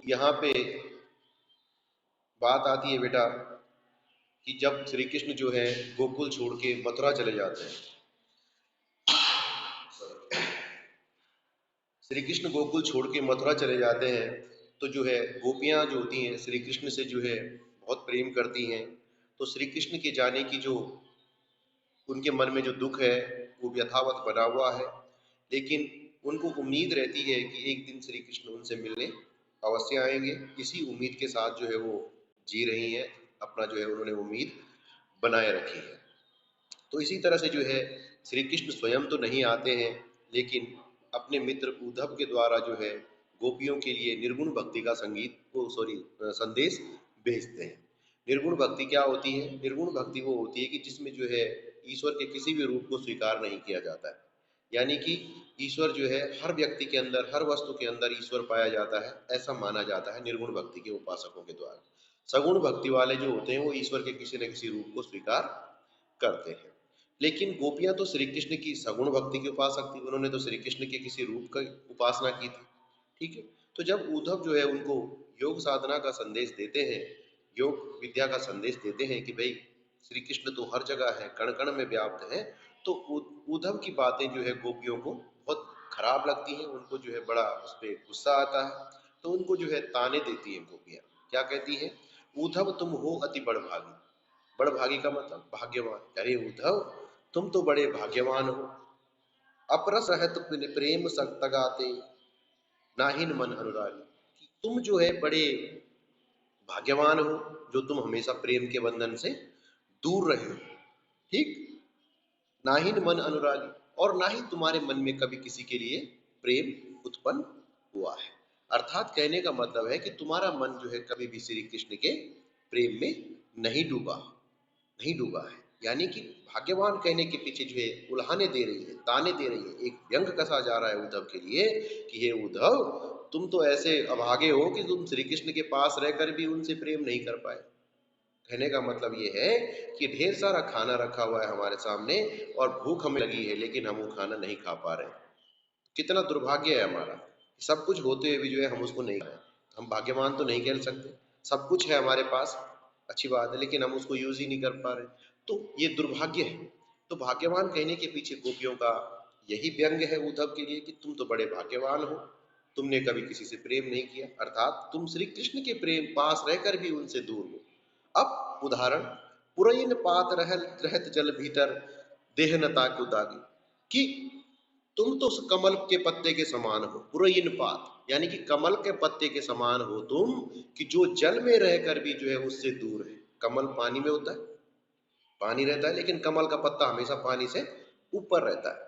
यहाँ पे बात आती है बेटा कि जब श्री कृष्ण जो है गोकुल छोड़ के मथुरा चले जाते हैं, श्री कृष्ण गोकुल छोड़ के मथुरा चले जाते हैं, तो जो है गोपियाँ जो होती हैं श्री कृष्ण से जो है बहुत प्रेम करती हैं। तो श्री कृष्ण के जाने की जो उनके मन में जो दुख है वो यथावत बना हुआ है, लेकिन उनको उम्मीद रहती है कि एक दिन श्री कृष्ण उनसे मिलने अवश्य आएंगे। इसी उम्मीद के साथ जो है वो जी रही हैं, अपना जो है उन्होंने उम्मीद बनाए रखी है। तो इसी तरह से जो है श्री कृष्ण स्वयं तो नहीं आते हैं, लेकिन अपने मित्र उद्धव के द्वारा जो है गोपियों के लिए निर्गुण भक्ति का संदेश भेजते हैं। निर्गुण भक्ति क्या होती है? निर्गुण भक्ति वो होती है कि जिसमें जो है ईश्वर के किसी भी रूप को स्वीकार नहीं किया जाता है, यानी कि ईश्वर जो है हर व्यक्ति के अंदर, हर वस्तु के अंदर ईश्वर पाया जाता है, ऐसा माना जाता है निर्गुण भक्ति के उपासकों के द्वारा। सगुण भक्ति वाले जो होते हैं वो ईश्वर के किसी न किसी रूप को स्वीकार करते हैं। लेकिन गोपियां तो श्री कृष्ण की सगुण भक्ति की उपासक थी, उन्होंने तो श्री कृष्ण के किसी रूप का उपासना की थी। ठीक है, तो जब उद्धव जो है उनको योग साधना का संदेश देते हैं, योग विद्या का संदेश देते हैं कि भाई श्री कृष्ण तो हर जगह है, कण कण में व्याप्त है, तो उद्धव की बातें जो है गोपियों को बहुत खराब लगती हैं, उनको जो है बड़ा उस पर गुस्सा आता है। तो उनको जो है ताने देती हैं गोपियां। क्या कहती हैं? उद्धव तुम हो अति बड़भागी। बड़भागी का मतलब भाग्यवान। अरे उद्धव तुम तो बड़े भाग्यवान हो। अपरस रहत प्रेम संग तगाते नाहिन मन अनुरागी। तुम जो है बड़े भाग्यवान हो जो तुम हमेशा प्रेम के बंधन से दूर रहे हो। ठीक, नाहिन मन अनुरागी, और ना ही तुम्हारे मन में कभी किसी के लिए प्रेम उत्पन्न हुआ है। अर्थात कहने का मतलब है कि तुम्हारा मन जो है कभी भी श्री कृष्ण के प्रेम में नहीं डूबा है। यानी कि भाग्यवान कहने के पीछे जो है उल्हाने दे रही है, ताने दे रही है, एक व्यंग कसा जा रहा है उद्धव के लिए कि हे उद्धव तुम तो ऐसे अभागे हो कि तुम श्री कृष्ण के पास रहकर भी उनसे प्रेम नहीं कर पाए। कहने का मतलब ये है कि ढेर सारा खाना रखा हुआ है हमारे सामने और भूख हमें लगी है, लेकिन हम वो खाना नहीं खा पा रहे। कितना दुर्भाग्य है हमारा। सब कुछ होते हुए भी जो है हम उसको नहीं खाए। हम भाग्यवान तो नहीं कह सकते, सब कुछ है हमारे पास, अच्छी बात है, लेकिन हम उसको यूज ही नहीं कर पा रहे, तो ये दुर्भाग्य है। तो भाग्यवान कहने के पीछे गोपियों का यही व्यंग है उद्धव के लिए कि तुम तो बड़े भाग्यवान हो, तुमने कभी किसी से प्रेम नहीं किया, अर्थात तुम श्री कृष्ण के प्रेम पास रहकर भी उनसे दूर हो। अब उदाहरण, पुरैन पात रहत जल भीतर देहनता क्यों दागी, कि तुम तो उस कमल के पत्ते के समान हो। पुरैन पात यानी कि कमल के पत्ते के समान हो तुम, कि जो जल में रहकर भी जो है उससे दूर है। कमल पानी में होता है, पानी रहता है, लेकिन कमल का पत्ता हमेशा पानी से ऊपर रहता है।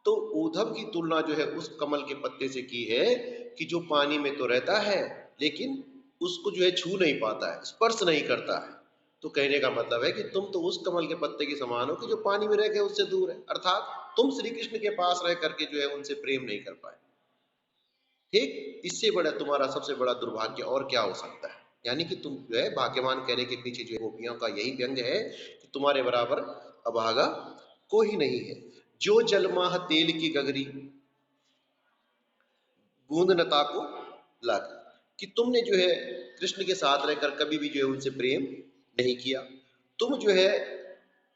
तो उद्धव की तुलना जो है उस कमल के पत्ते से की है कि जो पानी में तो रहता है, लेकिन उसको जो है छू नहीं पाता है, स्पर्श नहीं करता है। तो कहने का मतलब है कि तुम तो उस कमल के पत्ते के समान हो कि जो पानी में रह के उससे दूर है, अर्थात तुम श्री कृष्ण के पास रह करके जो है उनसे प्रेम नहीं कर पाए। ठीक, इससे बड़ा तुम्हारा सबसे बड़ा दुर्भाग्य और क्या हो सकता है? यानी कि तुम जो है भाग्यवान कहने के पीछे जो गोपियों का यही व्यंग है कि तुम्हारे बराबर अभागा कोई नहीं है। जो जलमाह तेल की गगरी गूंदनता को लागी, कि तुमने जो है कृष्ण के साथ रहकर कभी भी जो है उनसे प्रेम नहीं किया। तुम जो है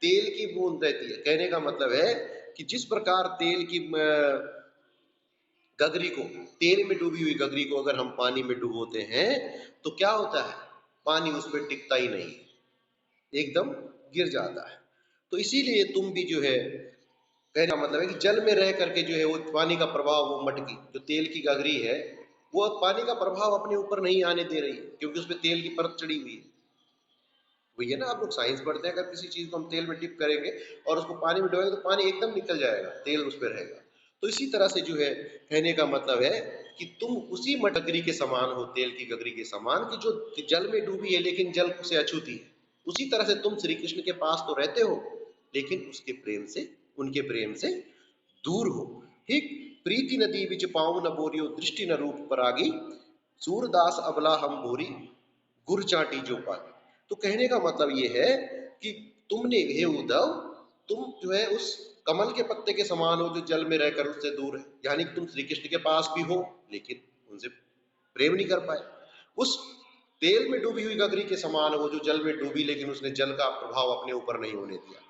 तेल की बूंद रहती है, कहने का मतलब है कि जिस प्रकार तेल की गगरी को, तेल में डूबी हुई गगरी को अगर हम पानी में डुबोते हैं तो क्या होता है? पानी उस पर टिकता ही नहीं, एकदम गिर जाता है। तो इसीलिए तुम भी जो है, कहने का मतलब है कि जल में रह करके जो है वो पानी का प्रभाव, वो मटकी जो तेल की गगरी है वो पानी का प्रभाव अपने ऊपर नहीं आने दे रही है, क्योंकि उसमें तेल की परत चढ़ी हुई है। वही है ना, आप लोग साइंस पढ़ते हैं, अगर किसी चीज को हम तेल में डिप करेंगे और उसको पानी में डुबाएंगे तो पानी एकदम निकल जाएगा, तेल उस पर रहेगा। तो इसी तरह से जो है कहने का मतलब है कि तुम उसी गगरी के समान हो, तेल की गगरी के समान, कि जो जल में डूबी है लेकिन जल से अछूती है। उसी तरह से तुम श्री कृष्ण के पास तो रहते हो, लेकिन उसके प्रेम से, उनके प्रेम से दूर हो। ठीक, प्रीति नदी विच पाँव न बोरियो दृष्टि न रूप परागी, सूरदास अबला हम भोरी गुर चाटी जो पागी। तो कहने का मतलब ये है कि तुमने, हे उद्धव, तुम जो है उस कमल के पत्ते के समान हो जो जल में रहकर उससे दूर है, यानी कि तुम श्री कृष्ण के पास भी हो लेकिन उनसे प्रेम नहीं कर पाए। उस तेल में डूबी हुई गगरी के समान वो जो जल में डूबी, लेकिन उसने जल का प्रभाव अपने ऊपर नहीं होने दिया।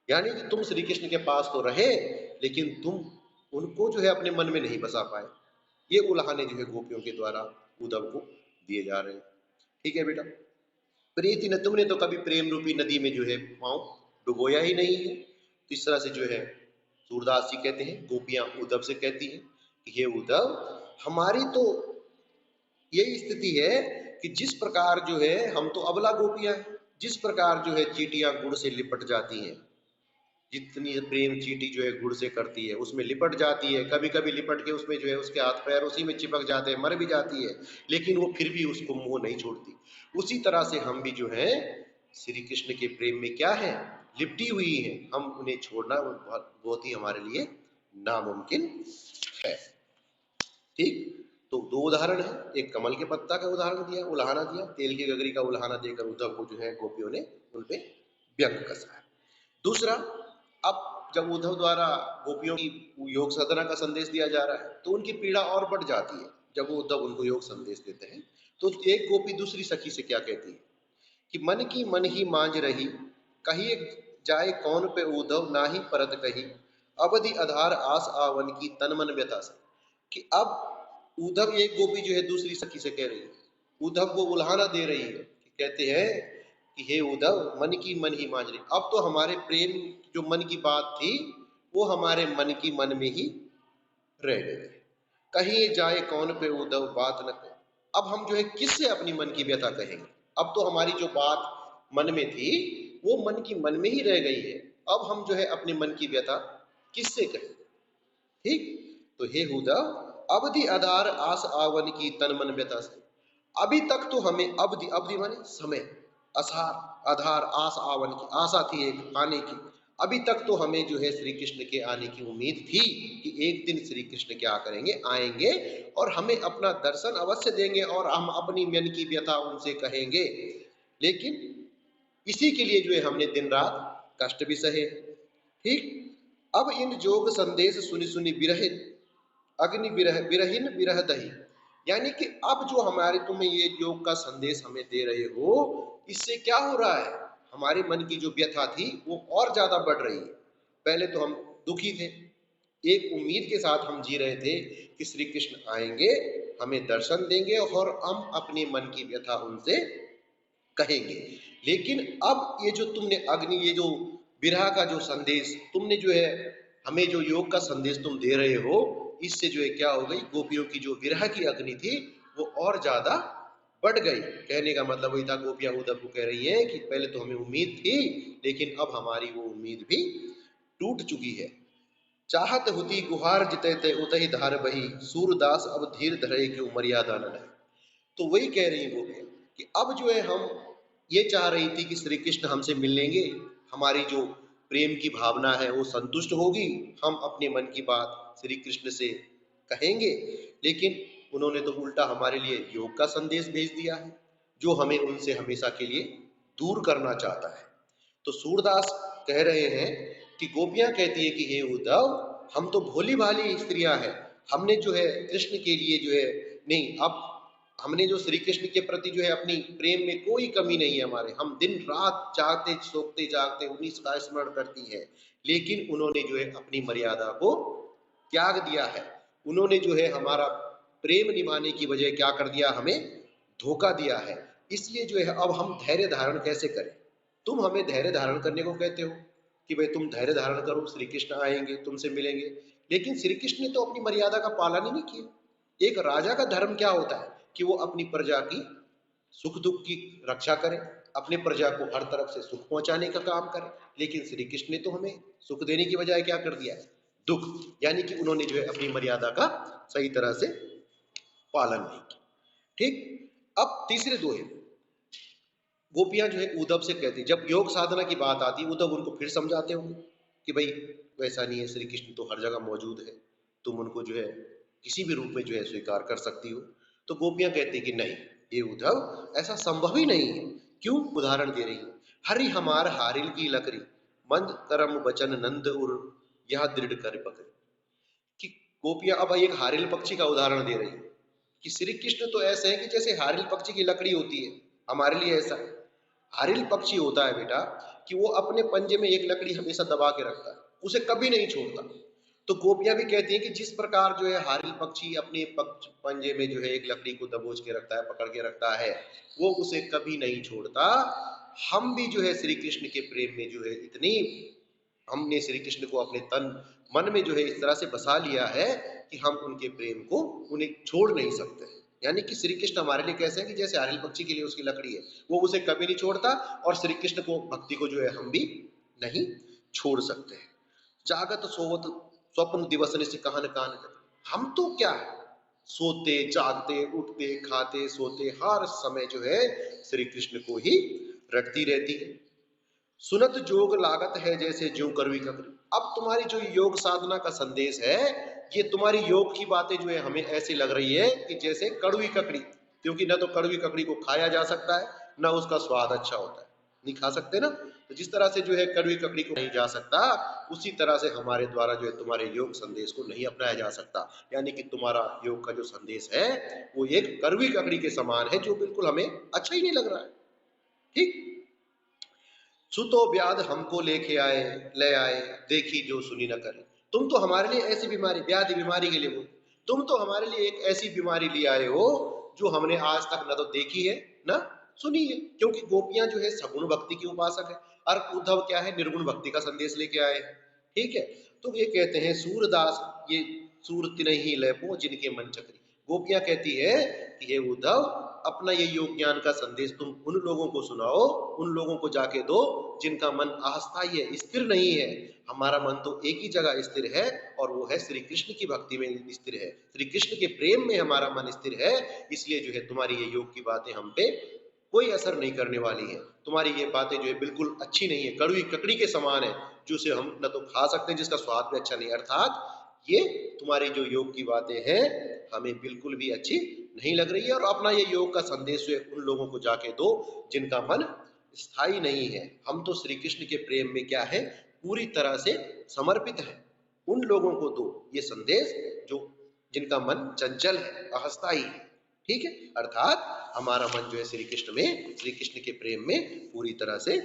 यानी कि तुम श्री कृष्ण के पास तो रहे, लेकिन तुम उनको जो है अपने मन में नहीं बसा पाए। ये उल्हाने जो है गोपियों के द्वारा उद्धव को दिए जा रहे हैं। ठीक है बेटा, प्रीति न तुमने तो कभी प्रेम रूपी नदी में जो है पांव डुबोया ही नहीं है। तो इस तरह से जो है सूरदास जी कहते हैं, गोपियां उद्धव से कहती हैं कि हे उद्धव, हमारी तो यही स्थिति है कि जिस प्रकार जो है हम तो अबला गोपियां हैं, जिस प्रकार जो है चींटियां गुड़ से लिपट जाती हैं, जितनी प्रेम चींटी जो है गुड़ से करती है उसमें लिपट जाती है, कभी कभी लिपट के उसमें जो है उसके हाथ पैर उसी में चिपक जाते हैं, मर भी जाती है, लेकिन वो फिर भी उसको मुंह नहीं छोड़ती। उसी तरह से हम भी जो है श्री कृष्ण के प्रेम में क्या है, लिपटी हुई है। हम उन्हें छोड़ना बहुत ही हमारे लिए नामुमकिन है। ठीक, तो दो उदाहरण है, एक कमल के पत्ता का उदाहरण दिया, उल्हाना दिया, तेल की गगरी का उल्हाना देकर उद्धव को जो है गोपियों ने उनपे व्यंग कसा है। दूसरा, अब जब उद्धव द्वारा गोपियों की योग साधना का संदेश दिया जा रहा है तो उनकी पीड़ा और बढ़ जाती है। जब वो उद्धव उनको योग संदेश देते हैं तो एक गोपी दूसरी सखी से क्या कहती है कि मन की मन ही मांझ रही, कहिए जाए कौन पे उद्धव नाही परत कही, अवधि आधार आस आवन की तन मन व्यथा से। कि अब उद्धव, एक गोपी जो है दूसरी सखी से कह रही है, उद्धव को उल्हाना दे रही है कि कहते हैं कि हे उद्धव, मन की मन ही मांझ रही, अब तो हमारे प्रेम जो मन की बात थी वो हमारे मन की मन में ही रह गई। कहीं जाए कौन पे उद्धव बात न कहे, अब हम जो है किससे अपनी मन की व्यथा कहेंगे। अब तो हमारी जो बात मन में थी वो मन की मन में ही रह गई है, अब हम जो है अपने मन की व्यथा किससे कहें। ठीक, तो हे उद्धव, अवधि आधार आस आवन की तन मन व्यथा से, अभी तक तो हमें अवधि, अवधि माने समय, असार, आधार आस आवन की आशा थी एक आने की, अभी तक तो हमें जो है श्री कृष्ण के आने की उम्मीद थी कि एक दिन श्री कृष्ण क्या करेंगे, आएंगे और हमें अपना दर्शन अवश्य देंगे और हम अपनी मन की व्यथा उनसे कहेंगे। लेकिन इसी के लिए जो है हमने दिन रात कष्ट भी सहे। ठीक, अब इन जोग संदेश सुनी सुनी विरह अग्नि विरह विरहीन विरह दही, यानी कि अब जो हमारे तुम्हें ये योग का संदेश हमें दे रहे हो, इससे क्या हो रहा है, हमारे मन की जो व्यथा थी वो और ज्यादा बढ़ रही है। पहले तो हम दुखी थे, एक उम्मीद के साथ हम जी रहे थे कि श्री कृष्ण आएंगे, हमें दर्शन देंगे और हम अपने मन की व्यथा उनसे कहेंगे। लेकिन अब ये जो तुमने अग्नि, ये जो विरह का जो संदेश तुमने जो है हमें जो योग का संदेश तुम दे रहे हो, इससे जो है क्या हो गई, गोपियों की जो विरह की अग्नि थी वो और ज्यादा बढ़ गई। कहने का मतलब वही था, गोपियां उद्धव को कह रही हैं कि पहले तो हमें उम्मीद थी, लेकिन अब हमारी वो उम्मीद भी टूट चुकी है। चाहत होती गुहार जिते ते उतही धार बही, सूरदास अब धीर धरे क्यों मर्यादा न रहे। तो वही कह रही वो कि अब जो है हम ये चाह रही थी कि श्री कृष्ण हमसे मिल लेंगे, हमारी जो प्रेम की भावना है वो संतुष्ट होगी, हम अपने मन की बात श्री कृष्ण से कहेंगे, लेकिन उन्होंने तो उल्टा हमारे लिए योग का संदेश भेज दिया है जो हमें उनसे हमेशा के लिए दूर करना चाहता है। तो सूरदास कह रहे हैं कि गोपियां कहती है कि हे उद्धव, हम तो भोली भाली स्त्रियां हैं, हमने जो है कृष्ण के लिए जो है नहीं, अब हमने जो श्री कृष्ण के प्रति जो है अपनी प्रेम में कोई कमी नहीं है हमारे, हम दिन रात जागते सोते जागते उन्हीं का स्मरण करती है, लेकिन उन्होंने जो है अपनी मर्यादा को त्याग दिया है। उन्होंने जो है हमारा प्रेम निभाने की बजाय क्या कर दिया, हमें धोखा दिया है। इसलिए जो है अब हम धैर्य धारण कैसे करें। तुम हमें धैर्य धारण करने को कहते हो कि भाई तुम धैर्य धारण करो, श्री कृष्ण आएंगे तुमसे मिलेंगे, लेकिन श्री कृष्ण ने तो अपनी मर्यादा का पालन ही नहीं किया। एक राजा का धर्म क्या होता है कि वो अपनी प्रजा की सुख दुख की रक्षा करे, अपने प्रजा को हर तरफ से सुख पहुंचाने का काम करे, लेकिन श्री कृष्ण ने तो हमें सुख देने की बजाय क्या कर दिया, दुख। यानी कि उन्होंने जो है अपनी मर्यादा का सही तरह से पालन नहीं किया। ठीक, अब तीसरे दोहे, गोपियां जो है उद्धव से कहती, जब योग साधना की बात आती है उद्धव उनको फिर समझाते होंगे कि भाई वैसा नहीं है, श्री कृष्ण तो हर जगह मौजूद है, तुम उनको जो है किसी भी रूप में जो है स्वीकार कर सकती हो। तो गोपियां कहती कि नहीं ये उद्धव, ऐसा संभव ही नहीं है। क्यों, उदाहरण दे रही है, हरि हमार हारिल की लकड़ी, मंद करम वचन नंद उर, यह दृढ़ कर पकड़ी। कि गोपियां अब एक हारिल पक्षी का उदाहरण दे रही है कि श्री कृष्ण तो ऐसे हैं कि जैसे हारिल पक्षी की लकड़ी होती है, हमारे लिए ऐसा है। हारिल पक्षी होता है बेटा कि वो अपने पंजे में एक लकड़ी हमेशा दबा के रखता है, उसे कभी नहीं छोड़ता। तो गोपियां भी कहती हैं कि जिस प्रकार जो है हारिल पक्षी अपने पंजे में जो है एक लकड़ी को दबोच के रखता है, पकड़ के रखता है, वो उसे कभी नहीं छोड़ता। हम भी जो है श्री कृष्ण के प्रेम में जो है इतनी, हमने श्री कृष्ण को अपने तन मन में जो है इस तरह से बसा लिया है कि हम उनके प्रेम को उन्हें छोड़ नहीं सकते। यानी कि श्री कृष्ण हमारे लिए कैसे है कि जैसे हारिल पक्षी के लिए उसकी लकड़ी है, वो उसे कभी नहीं छोड़ता, और श्री कृष्ण को भक्ति को जो है हम भी नहीं छोड़ सकते हैं। जागत सोवत स्वप्न दिवस से कहान कान, हम तो क्या है, सोते जागते उठते खाते सोते हर समय जो है श्री कृष्ण को ही रटती रहती है। सुनत जोग लागत है जैसे जो कड़वी ककड़ी। अब तुम्हारी जो योग साधना का संदेश है, ये तुम्हारी योग की बातें जो है हमें ऐसी लग रही है कि जैसे कड़वी ककड़ी, क्योंकि न तो कड़वी ककड़ी को खाया जा सकता है, न उसका स्वाद अच्छा होता है, नहीं खा सकते ना। तो जिस तरह से जो है कड़वी ककड़ी को नहीं जा सकता, उसी तरह से हमारे द्वारा जो है तुम्हारे योग संदेश को नहीं अपनाया जा सकता। यानी कि तुम्हारा योग का जो संदेश है वो एक कड़वी ककड़ी के समान है, जो बिल्कुल हमें अच्छा ही नहीं लग रहा है। ठीक। सुतो व्याध हमको लेके आए, ले आए, देखी जो सुनी न करे। तुम तो हमारे लिए ऐसी बीमारी, व्याधि बीमारी के लिए बोल, तुम तो हमारे लिए एक ऐसी बीमारी ले आए हो जो हमने आज तक न तो देखी है न सुनी है। क्योंकि गोपियां जो है सगुण भक्ति की उपासक है, और उद्धव क्या है, निर्गुण भक्ति का संदेश लेके आए। ठीक है। तो ये कहते हैं सूरदास, ये सूरत नहीं लेपो जिनके मन चक्री। गोपियां कहती है कि हे उद्धव, अपना ये योग ज्ञान का संदेश तुम उन लोगों को सुनाओ, उन लोगों को जाके दो जिनका मन अस्थायी है, स्थिर नहीं है। हमारा मन तो एक ही जगह स्थिर है, और वो है श्री कृष्ण की भक्ति में स्थिर है, श्री कृष्ण के प्रेम में हमारा मन स्थिर है। इसलिए जो है तुम्हारी ये योग की बातें हम पे कोई असर नहीं करने वाली है। तुम्हारी ये बातें जो है बिल्कुल अच्छी नहीं है, कड़वी ककड़ी के समान है, जो से हम न तो खा सकते हैं, जिसका स्वाद भी अच्छा नहीं। अर्थात ये तुम्हारी जो योग की बातें हैं हमें बिल्कुल भी अच्छी नहीं लग रही है, और अपना ये योग का संदेश उन लोगों को जाके दो जिनका मन स्थायी नहीं है। हम तो श्री कृष्ण के प्रेम में क्या है, पूरी तरह से समर्पित है। उन लोगों को दो ये संदेश जो जिनका मन चंचल है, अस्थायी। ठीक है। अर्थात हमारा मन जो है श्री कृष्ण में, श्री कृष्ण के प्रेम में पूरी तरह से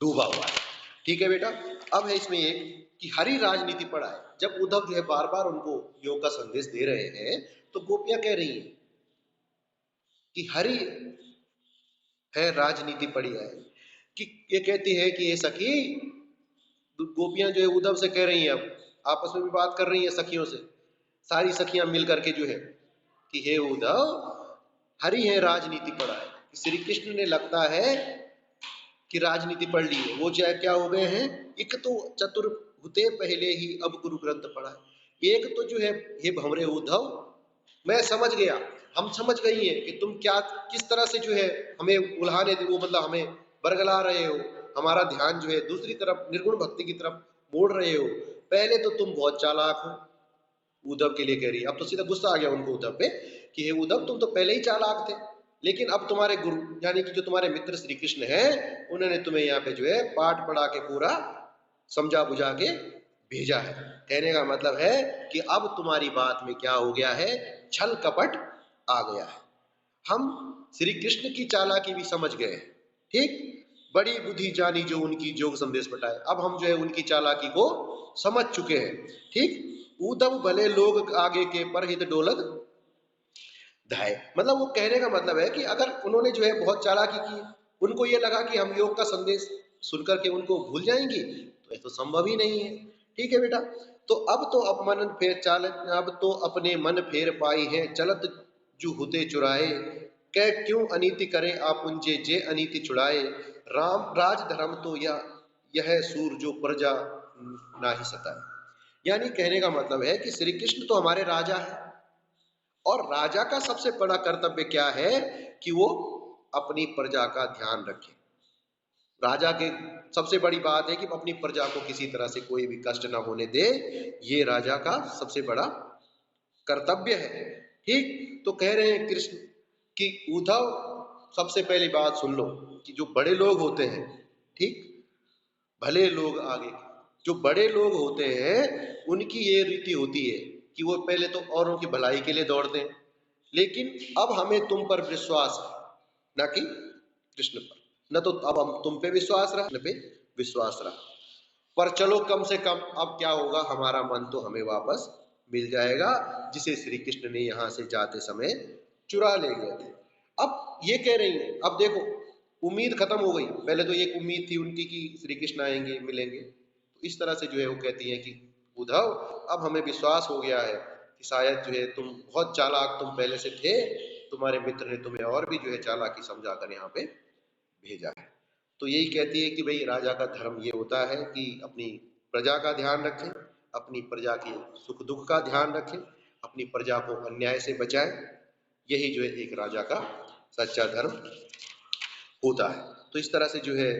डूबा हुआ है। ठीक है बेटा। अब है इसमें एक कि हरि राजनीति पढ़ा है। जब उद्धव जो है बार बार उनको योग का संदेश दे रहे हैं, तो गोपियां कह रही हैं कि हरि है राजनीति पढ़ी है। कि ये कहती है कि ये सखी, गोपियां जो है उद्धव से कह रही हैं, अब आपस में भी बात कर रही हैं सखियों से, सारी सखियां मिल करके जो है कि हे उद्धव, हरि है राजनीति पढ़ा है। श्री कृष्ण ने लगता है कि राजनीति पढ़ ली है। वो चाहे क्या हो गए हैं, एक तो चतुर हुते पहले ही अब गुरु ग्रंथ पढ़ा है। एक तो जो है हे भंवरे उद्धव, मैं समझ गया, हम समझ गई हैं कि तुम क्या किस तरह से जो है हमें उल्हाने वो मतलब हमें बरगला रहे हो, हमारा ध्यान जो है दूसरी तरफ निर्गुण भक्ति की तरफ मोड़ रहे हो। पहले तो तुम बहुत चालाक हो, उद्धव के लिए कह रही है। अब तो सीधा गुस्सा आ गया उनको उद्धव पे कि हे उद्धव, तुम तो पहले ही चालाक थे, लेकिन अब तुम्हारे गुरु यानी कि जो तुम्हारे मित्र श्री कृष्ण है, उन्होंने तुम्हें यहाँ पे जो है पाठ पढ़ा के पूरा समझा बुझा के भेजा है। कहने का मतलब है कि अब तुम्हारी बात में क्या हो गया है, छल कपट आ गया है। हम श्री कृष्ण की चालाकी भी समझ गए। ठीक। बड़ी बुद्धि जानी जो उनकी जोग संदेश बटाए। अब हम जो है उनकी चालाकी को समझ चुके हैं। ठीक। उद्धव भले लोग आगे के परहित डोलक धाय। मतलब वो कहने का मतलब है कि अगर उन्होंने जो है बहुत चालाकी की, उनको ये लगा कि हम योग का संदेश सुनकर के उनको भूल जाएंगे, तो ये तो संभव ही नहीं है। ठीक है बेटा। तो अब तो अपने मन फेर पाई है, चलत जू हुते चुराए, कै क्यों अनीति करे आप उनजे जे अनीति छुड़ाए। राम राज धर्म तो यह सूर जो प्रजा ना ही सताए। यानी कहने का मतलब है कि श्री कृष्ण तो हमारे राजा है, और राजा का सबसे बड़ा कर्तव्य क्या है कि वो अपनी प्रजा का ध्यान रखे। राजा के सबसे बड़ी बात है कि अपनी प्रजा को किसी तरह से कोई भी कष्ट ना होने दे, ये राजा का सबसे बड़ा कर्तव्य है। ठीक। तो कह रहे हैं कृष्ण कि उद्धव, सबसे पहली बात सुन लो कि जो बड़े लोग होते हैं, ठीक, भले लोग आगे, जो बड़े लोग होते हैं उनकी ये रीति होती है कि वो पहले तो औरों की भलाई के लिए दौड़ते हैं, लेकिन अब हमें तुम पर विश्वास है, न कि कृष्ण पर। न तो अब हम तुम पे विश्वास रहा, कृष्ण पे विश्वास रहा। पर चलो कम से कम अब क्या होगा, हमारा मन तो हमें वापस मिल जाएगा, जिसे श्री कृष्ण ने यहाँ से जाते समय चुरा ले गए थे। अब ये कह रही है, अब देखो उम्मीद खत्म हो गई। पहले तो एक उम्मीद थी उनकी कि श्री कृष्ण आएंगे, मिलेंगे, तो इस तरह से जो है वो कहती है कि उद्धव, अब हमें विश्वास हो गया है कि शायद जो है तुम बहुत चालाक तुम पहले से थे, तुम्हारे मित्र ने तुम्हें और भी जो है चालाकी समझाकर यहाँ पे भेजा है। तो यही कहती है कि भाई राजा का धर्म ये होता है कि अपनी प्रजा का ध्यान रखें, अपनी प्रजा के सुख दुख का ध्यान रखें, अपनी प्रजा को अन्याय से बचाएं। यही जो है एक राजा का सच्चा धर्म होता है। तो इस तरह से जो है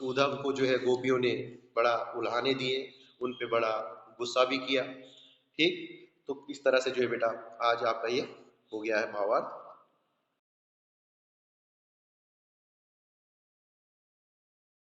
उद्धव को जो है गोपियों ने बड़ा उल्हाने दिए, उन पे बड़ा गुस्सा भी किया। ठीक, तो इस तरह से जो है बेटा आज आपका ये हो गया है भावार्थ।